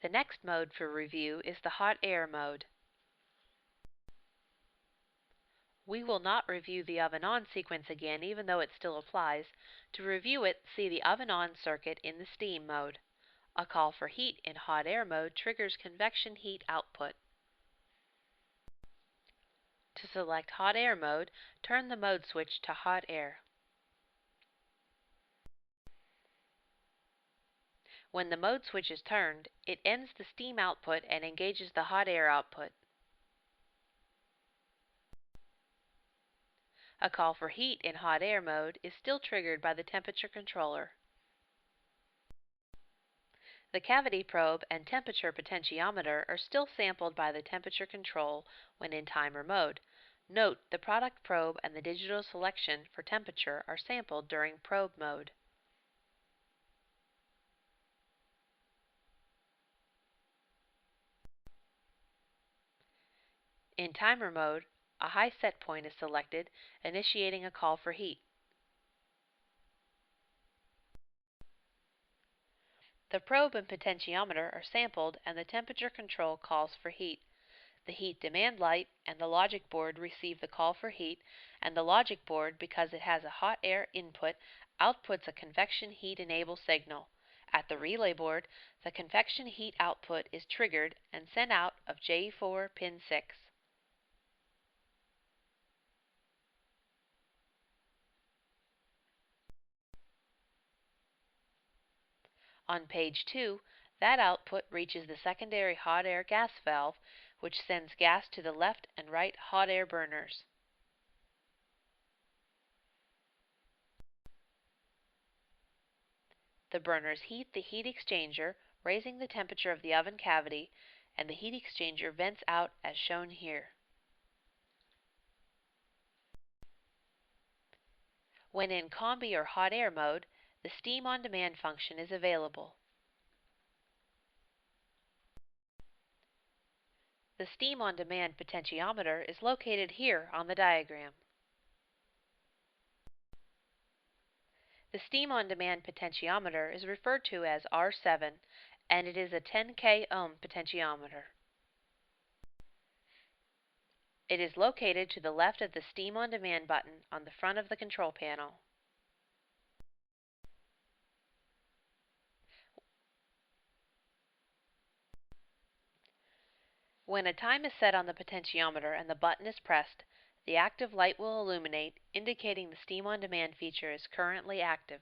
The next mode for review is the hot air mode. We will not review the oven on sequence again, even though it still applies. To review it, see the oven on circuit in the steam mode. A call for heat in hot air mode triggers convection heat output. To select hot air mode, turn the mode switch to hot air. When the mode switch is turned, it ends the steam output and engages the hot air output. A call for heat in hot air mode is still triggered by the temperature controller. The cavity probe and temperature potentiometer are still sampled by the temperature control when in timer mode. Note, the product probe and the digital selection for temperature are sampled during probe mode. In timer mode, a high set point is selected, initiating a call for heat. The probe and potentiometer are sampled and the temperature control calls for heat. The heat demand light and the logic board receive the call for heat, and the logic board, because it has a hot air input, outputs a convection heat enable signal. At the relay board, the convection heat output is triggered and sent out of J4 pin 6. On page 2, that output reaches the secondary hot air gas valve, which sends gas to the left and right hot air burners. The burners heat the heat exchanger, raising the temperature of the oven cavity, and the heat exchanger vents out as shown here. When in combi or hot air mode, the steam on demand function is available. The steam on demand potentiometer is located here on the diagram. The steam on demand potentiometer is referred to as R7, and it is a 10K ohm potentiometer. It is located to the left of the steam on demand button on the front of the control panel. When a time is set on the potentiometer and the button is pressed, the active light will illuminate, indicating the steam on demand feature is currently active.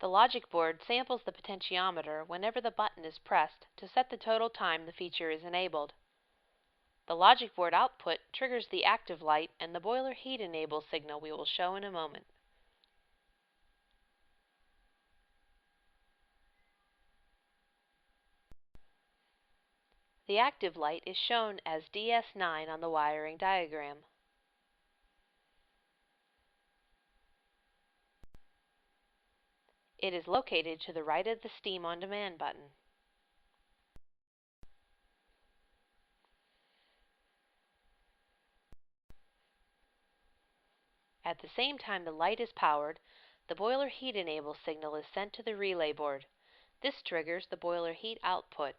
The logic board samples the potentiometer whenever the button is pressed to set the total time the feature is enabled. The logic board output triggers the active light and the boiler heat enable signal we will show in a moment. The active light is shown as DS9 on the wiring diagram. It is located to the right of the Steam on Demand button. At the same time the light is powered, the boiler heat enable signal is sent to the relay board. This triggers the boiler heat output.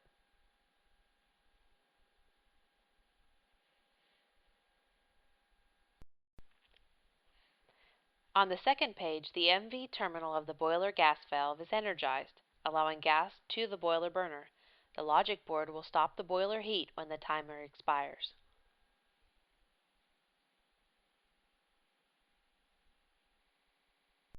On the second page, the MV terminal of the boiler gas valve is energized, allowing gas to the boiler burner. The logic board will stop the boiler heat when the timer expires.